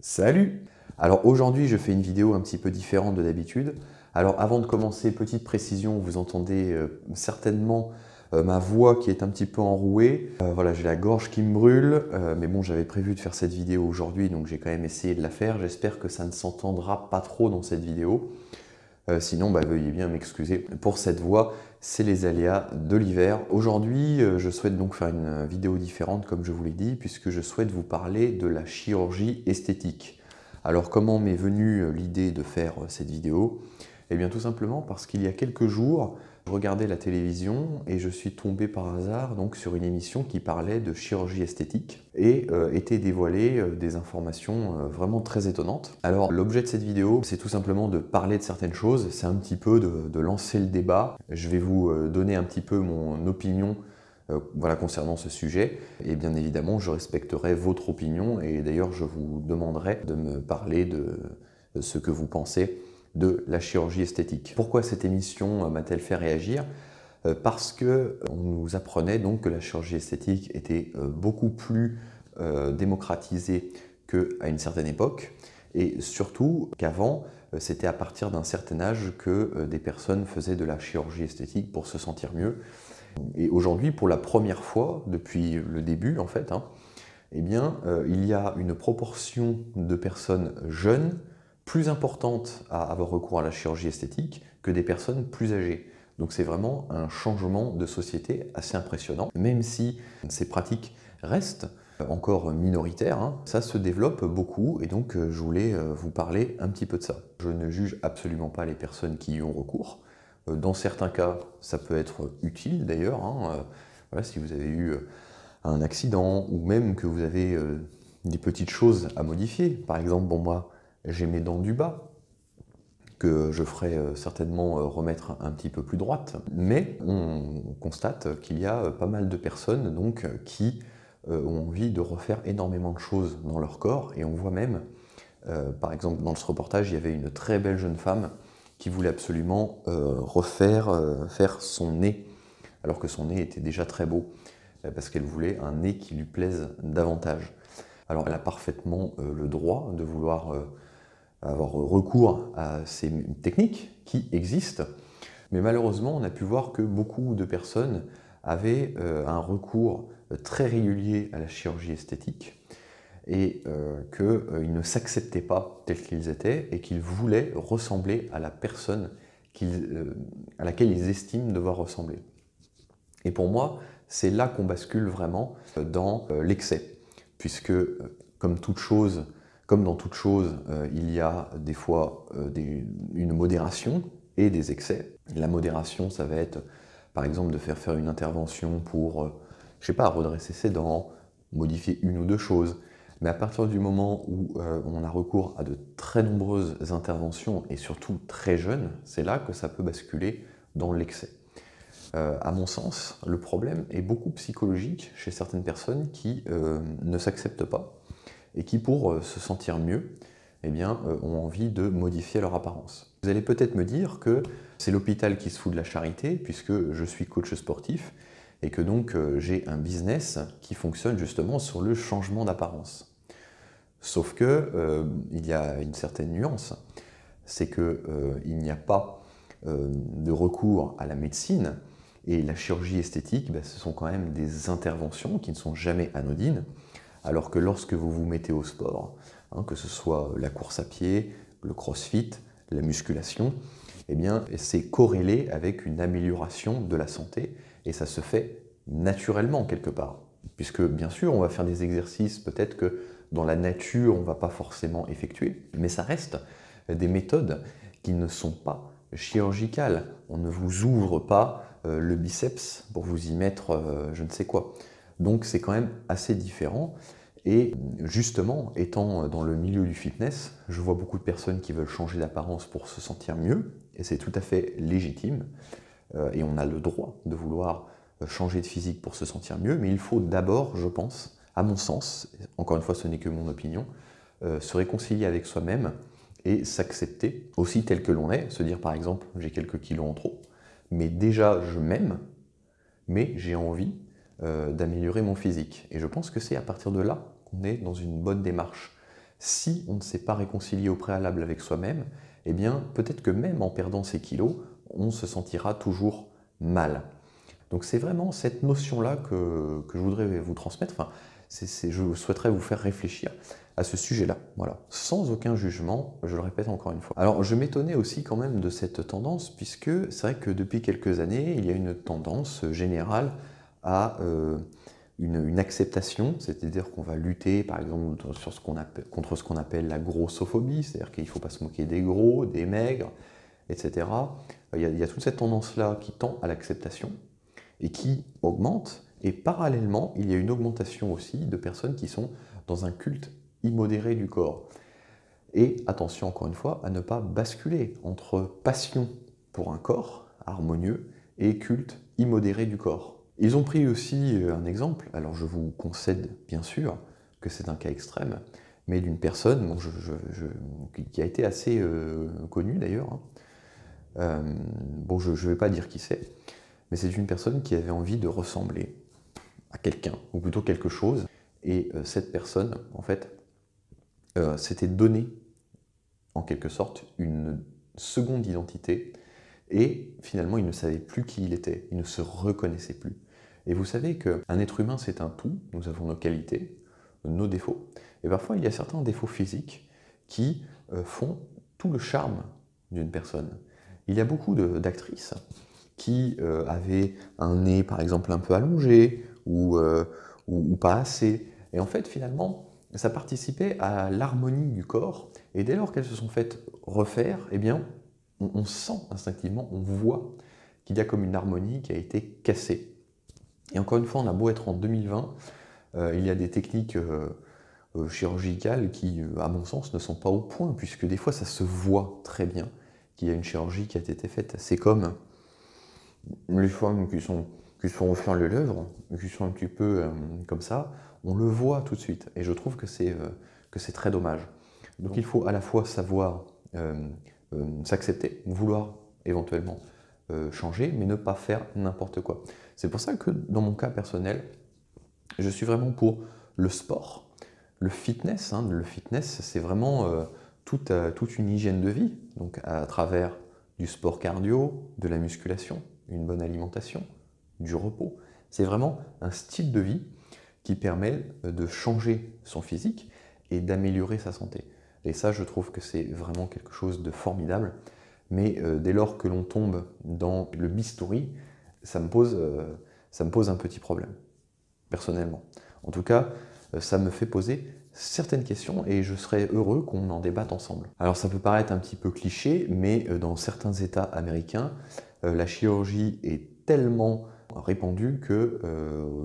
Salut! Alors aujourd'hui je fais une vidéo un petit peu différente de d'habitude. Alors avant de commencer, petite précision, vous entendez certainement ma voix qui est un petit peu enrouée. Voilà, j'ai la gorge qui me brûle, mais bon, j'avais prévu de faire cette vidéo aujourd'hui, donc j'ai quand même essayé de la faire. J'espère que ça ne s'entendra pas trop dans cette vidéo. Sinon, veuillez bien m'excuser pour cette voix, c'est les aléas de l'hiver. Aujourd'hui, je souhaite donc faire une vidéo différente, comme je vous l'ai dit, puisque je souhaite vous parler de la chirurgie esthétique. Alors, comment m'est venue l'idée de faire cette vidéo? Eh bien, tout simplement parce qu'il y a quelques jours, je regardais la télévision et je suis tombé par hasard donc, sur une émission qui parlait de chirurgie esthétique et était dévoilée des informations vraiment très étonnantes. Alors l'objet de cette vidéo, c'est tout simplement de parler de certaines choses, c'est un petit peu de lancer le débat. Je vais vous donner un petit peu mon opinion voilà, concernant ce sujet. Et bien évidemment, je respecterai votre opinion et d'ailleurs, je vous demanderai de me parler de ce que vous pensez de la chirurgie esthétique. Pourquoi cette émission m'a-t-elle fait réagir? Parce qu'on nous apprenait donc que la chirurgie esthétique était beaucoup plus démocratisée qu'à une certaine époque, et surtout qu'avant, c'était à partir d'un certain âge que des personnes faisaient de la chirurgie esthétique pour se sentir mieux. Et aujourd'hui, pour la première fois, depuis le début en fait, eh bien, il y a une proportion de personnes jeunes plus importante à avoir recours à la chirurgie esthétique que des personnes plus âgées. Donc c'est vraiment un changement de société assez impressionnant. Même si ces pratiques restent encore minoritaires, ça se développe beaucoup et donc je voulais vous parler un petit peu de ça. Je ne juge absolument pas les personnes qui y ont recours. Dans certains cas, ça peut être utile d'ailleurs. Voilà, si vous avez eu un accident ou même que vous avez des petites choses à modifier. Par exemple, bon, moi, j'ai mes dents du bas, que je ferai certainement remettre un petit peu plus droite. Mais on constate qu'il y a pas mal de personnes donc, qui ont envie de refaire énormément de choses dans leur corps. Et on voit même, par exemple, dans ce reportage, il y avait une très belle jeune femme qui voulait absolument faire son nez, alors que son nez était déjà très beau, parce qu'elle voulait un nez qui lui plaise davantage. Alors elle a parfaitement le droit de vouloir avoir recours à ces techniques qui existent, mais malheureusement on a pu voir que beaucoup de personnes avaient un recours très régulier à la chirurgie esthétique et qu'ils ne s'acceptaient pas tels qu'ils étaient et qu'ils voulaient ressembler à la personne à laquelle ils estiment devoir ressembler. Et pour moi, c'est là qu'on bascule vraiment dans l'excès, puisque comme dans toute chose, il y a des fois une modération et des excès. La modération, ça va être, par exemple, de faire une intervention pour, je sais pas, redresser ses dents, modifier une ou deux choses. Mais à partir du moment où on a recours à de très nombreuses interventions, et surtout très jeunes, c'est là que ça peut basculer dans l'excès. À mon sens, le problème est beaucoup psychologique chez certaines personnes qui ne s'acceptent pas et qui, pour se sentir mieux, eh bien, ont envie de modifier leur apparence. Vous allez peut-être me dire que c'est l'hôpital qui se fout de la charité, puisque je suis coach sportif, et que donc j'ai un business qui fonctionne justement sur le changement d'apparence. Sauf que il y a une certaine nuance, c'est qu'il n'y a pas de recours à la médecine, et la chirurgie esthétique, ce sont quand même des interventions qui ne sont jamais anodines, alors que lorsque vous vous mettez au sport, que ce soit la course à pied, le crossfit, la musculation, eh bien c'est corrélé avec une amélioration de la santé et ça se fait naturellement quelque part. Puisque bien sûr on va faire des exercices peut-être que dans la nature on ne va pas forcément effectuer, mais ça reste des méthodes qui ne sont pas chirurgicales. On ne vous ouvre pas le biceps pour vous y mettre je ne sais quoi. Donc c'est quand même assez différent. Et justement, étant dans le milieu du fitness, je vois beaucoup de personnes qui veulent changer d'apparence pour se sentir mieux, et c'est tout à fait légitime, et on a le droit de vouloir changer de physique pour se sentir mieux, mais il faut d'abord, je pense, à mon sens, encore une fois ce n'est que mon opinion, se réconcilier avec soi-même et s'accepter aussi tel que l'on est, se dire par exemple j'ai quelques kilos en trop, mais déjà je m'aime, mais j'ai envie d'améliorer mon physique. Et je pense que c'est à partir de là qu'on est dans une bonne démarche. Si on ne s'est pas réconcilié au préalable avec soi-même, eh bien peut-être que même en perdant ces kilos, on se sentira toujours mal. Donc c'est vraiment cette notion-là que je voudrais vous transmettre. Enfin, je souhaiterais vous faire réfléchir à ce sujet-là, voilà, sans aucun jugement, je le répète encore une fois. Alors je m'étonnais aussi quand même de cette tendance, puisque c'est vrai que depuis quelques années, il y a une tendance générale à une acceptation, c'est-à-dire qu'on va lutter par exemple contre ce qu'on appelle la grossophobie, c'est-à-dire qu'il ne faut pas se moquer des gros, des maigres, etc. Il y a toute cette tendance-là qui tend à l'acceptation et qui augmente, et parallèlement, il y a une augmentation aussi de personnes qui sont dans un culte immodéré du corps. Et attention encore une fois à ne pas basculer entre passion pour un corps harmonieux et culte immodéré du corps. Ils ont pris aussi un exemple, alors je vous concède bien sûr que c'est un cas extrême, mais d'une personne qui a été assez connue d'ailleurs. Bon, je ne vais pas dire qui c'est, mais c'est une personne qui avait envie de ressembler à quelqu'un, ou plutôt quelque chose, et cette personne, en fait, s'était donné, en quelque sorte, une seconde identité, et finalement, il ne savait plus qui il était, il ne se reconnaissait plus. Et vous savez qu'un être humain, c'est un tout, nous avons nos qualités, nos défauts, et parfois, il y a certains défauts physiques qui font tout le charme d'une personne. Il y a beaucoup d'actrices qui avaient un nez, par exemple, un peu allongé, ou pas assez, et en fait, finalement, ça participait à l'harmonie du corps, et dès lors qu'elles se sont faites refaire, eh bien, on sent instinctivement, on voit qu'il y a comme une harmonie qui a été cassée. Et encore une fois, on a beau être en 2020, il y a des techniques chirurgicales qui, à mon sens, ne sont pas au point, puisque des fois, ça se voit très bien qu'il y a une chirurgie qui a été faite. C'est comme les femmes qui se font refaire les lèvres, qui sont un petit peu comme ça, on le voit tout de suite. Et je trouve que c'est très dommage. Donc il faut à la fois savoir s'accepter, vouloir éventuellement changer, mais ne pas faire n'importe quoi. C'est pour ça que dans mon cas personnel, je suis vraiment pour le sport, le fitness. Le fitness, c'est vraiment toute une hygiène de vie, donc à travers du sport cardio, de la musculation, une bonne alimentation, du repos. C'est vraiment un style de vie qui permet de changer son physique et d'améliorer sa santé. Et ça, je trouve que c'est vraiment quelque chose de formidable. Mais dès lors que l'on tombe dans le bistouri, ça me pose un petit problème, personnellement. En tout cas, ça me fait poser certaines questions et je serais heureux qu'on en débatte ensemble. Alors ça peut paraître un petit peu cliché, mais dans certains États américains, la chirurgie est tellement répandue que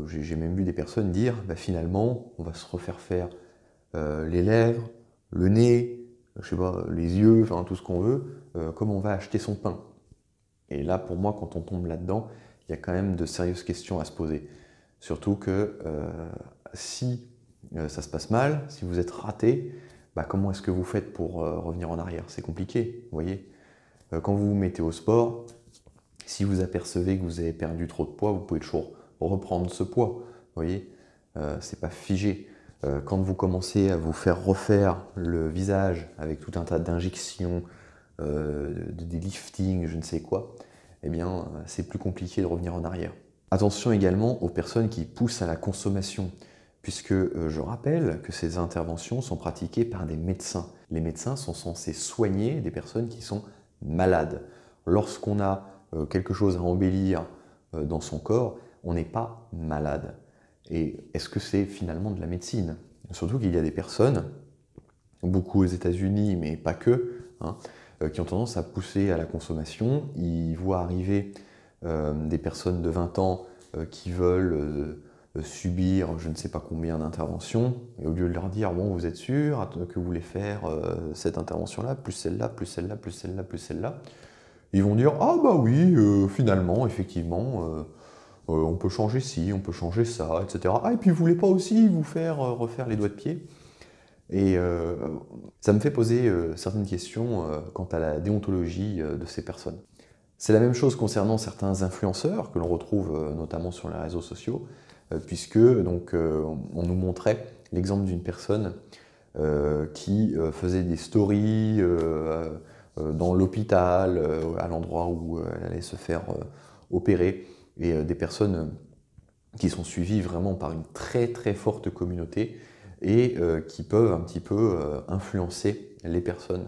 j'ai même vu des personnes dire finalement on va se refaire faire les lèvres, le nez, je sais pas, les yeux, enfin tout ce qu'on veut, comme on va acheter son pain. Et là pour moi quand on tombe là-dedans, il y a quand même de sérieuses questions à se poser. Surtout que si ça se passe mal, si vous êtes raté, comment est-ce que vous faites pour revenir en arrière? C'est compliqué, vous voyez. Quand vous vous mettez au sport, si vous apercevez que vous avez perdu trop de poids, vous pouvez toujours reprendre ce poids, vous voyez. C'est pas figé. Quand vous commencez à vous faire refaire le visage avec tout un tas d'injections, des liftings, je ne sais quoi, eh bien c'est plus compliqué de revenir en arrière. Attention également aux personnes qui poussent à la consommation, puisque je rappelle que ces interventions sont pratiquées par des médecins. Les médecins sont censés soigner des personnes qui sont malades. Lorsqu'on a quelque chose à embellir dans son corps, on n'est pas malade. Et est-ce que c'est finalement de la médecine? Surtout qu'il y a des personnes, beaucoup aux États-Unis, mais pas que, qui ont tendance à pousser à la consommation. Ils voient arriver des personnes de 20 ans qui veulent subir je ne sais pas combien d'interventions, et au lieu de leur dire bon vous êtes sûr que vous voulez faire cette intervention-là, plus celle-là, plus celle-là, plus celle-là, plus celle-là, ils vont dire ah bah oui, finalement, effectivement, on peut changer ci, on peut changer ça, etc. Ah et puis vous voulez pas aussi vous faire refaire les doigts de pied? Et ça me fait poser certaines questions quant à la déontologie de ces personnes. C'est la même chose concernant certains influenceurs que l'on retrouve notamment sur les réseaux sociaux, puisque donc, on nous montrait l'exemple d'une personne qui faisaient des stories dans l'hôpital, à l'endroit où elle allait se faire opérer, et des personnes qui sont suivies vraiment par une très très forte communauté et qui peuvent un petit peu influencer les personnes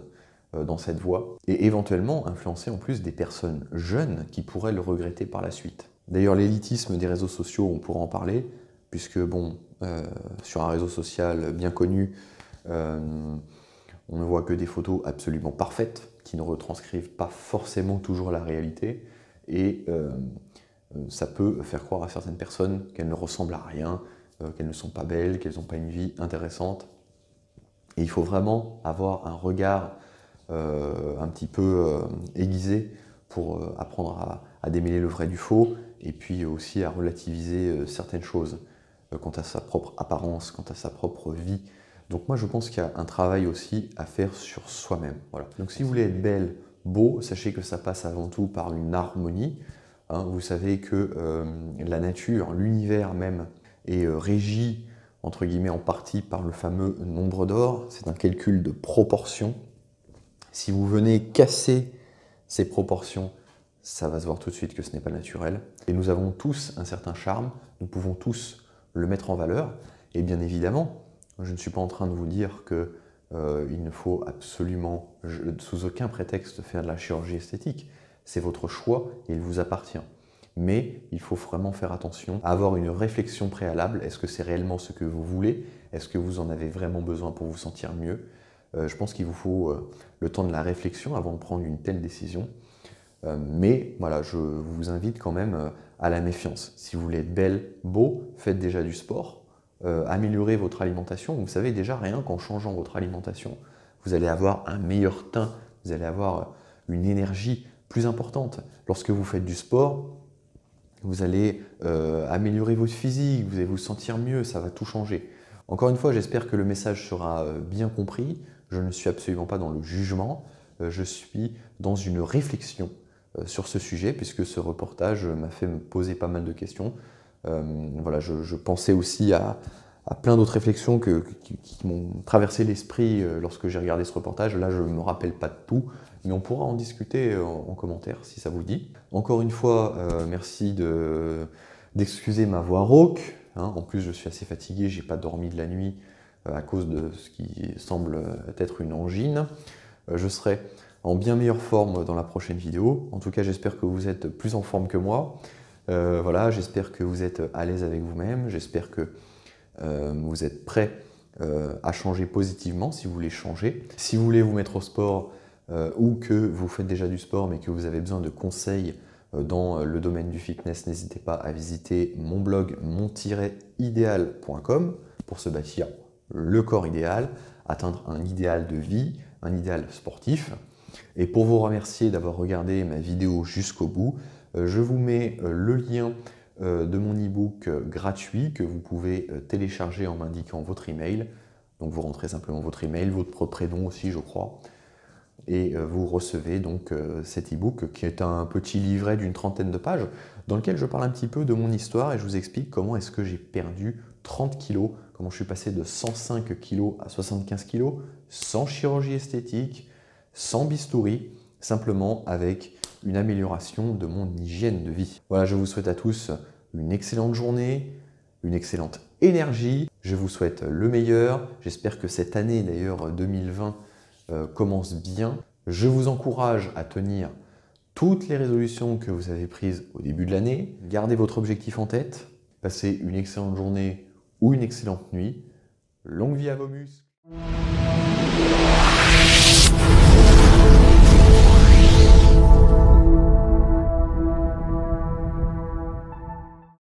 dans cette voie, et éventuellement influencer en plus des personnes jeunes qui pourraient le regretter par la suite. D'ailleurs, l'élitisme des réseaux sociaux, on pourra en parler, puisque bon, sur un réseau social bien connu, on ne voit que des photos absolument parfaites, qui ne retranscrivent pas forcément toujours la réalité, et ça peut faire croire à certaines personnes qu'elles ne ressemblent à rien, qu'elles ne sont pas belles, qu'elles n'ont pas une vie intéressante. Et il faut vraiment avoir un regard un petit peu aiguisé pour apprendre à démêler le vrai du faux, et puis aussi à relativiser certaines choses quant à sa propre apparence, quant à sa propre vie. Donc moi je pense qu'il y a un travail aussi à faire sur soi-même. Voilà. Donc si vous voulez être belle, beau, sachez que ça passe avant tout par une harmonie. Hein, vous savez que la nature, l'univers même, est régi entre guillemets en partie par le fameux nombre d'or. C'est un calcul de proportion. Si vous venez casser ces proportions, ça va se voir tout de suite que ce n'est pas naturel. Et nous avons tous un certain charme, nous pouvons tous le mettre en valeur. Et bien évidemment, je ne suis pas en train de vous dire qu'il ne faut absolument, sous aucun prétexte, faire de la chirurgie esthétique. C'est votre choix et il vous appartient. Mais il faut vraiment faire attention à avoir une réflexion préalable. Est-ce que c'est réellement ce que vous voulez? Est-ce que vous en avez vraiment besoin pour vous sentir mieux? Je pense qu'il vous faut le temps de la réflexion avant de prendre une telle décision. Mais voilà, je vous invite quand même à la méfiance. Si vous voulez être belle, beau, faites déjà du sport, améliorez votre alimentation. Vous savez déjà, rien qu'en changeant votre alimentation, vous allez avoir un meilleur teint, vous allez avoir une énergie plus importante. Lorsque vous faites du sport, vous allez améliorer votre physique, vous allez vous sentir mieux, ça va tout changer. Encore une fois, j'espère que le message sera bien compris. Je ne suis absolument pas dans le jugement, je suis dans une réflexion sur ce sujet, puisque ce reportage m'a fait me poser pas mal de questions. Voilà, je pensais aussi à plein d'autres réflexions qui m'ont traversé l'esprit lorsque j'ai regardé ce reportage. Là, je ne me rappelle pas de tout, mais on pourra en discuter en commentaire si ça vous dit. Encore une fois, merci d'excuser ma voix rauque. Hein. En plus, je suis assez fatigué, j'ai pas dormi de la nuit à cause de ce qui semble être une angine. Je serai en bien meilleure forme dans la prochaine vidéo. En tout cas, j'espère que vous êtes plus en forme que moi. Voilà, j'espère que vous êtes à l'aise avec vous-même. J'espère que vous êtes prêt à changer positivement si vous voulez changer. Si vous voulez vous mettre au sport ou que vous faites déjà du sport mais que vous avez besoin de conseils dans le domaine du fitness, n'hésitez pas à visiter mon blog mon-idéal.com pour se bâtir le corps idéal, atteindre un idéal de vie, un idéal sportif. Et pour vous remercier d'avoir regardé ma vidéo jusqu'au bout, je vous mets le lien de mon e-book gratuit que vous pouvez télécharger en m'indiquant votre email. Donc vous rentrez simplement votre email, votre prénom aussi je crois, et vous recevez donc cet e-book qui est un petit livret d'une trentaine de pages dans lequel je parle un petit peu de mon histoire et je vous explique comment est-ce que j'ai perdu 30 kilos, comment je suis passé de 105 kilos à 75 kilos sans chirurgie esthétique, sans bistouri, simplement avec une amélioration de mon hygiène de vie. Voilà, je vous souhaite à tous une excellente journée, une excellente énergie. Je vous souhaite le meilleur. J'espère que cette année d'ailleurs 2020 commence bien. Je vous encourage à tenir toutes les résolutions que vous avez prises au début de l'année. Gardez votre objectif en tête. Passez une excellente journée ou une excellente nuit. Longue vie à vos muscles.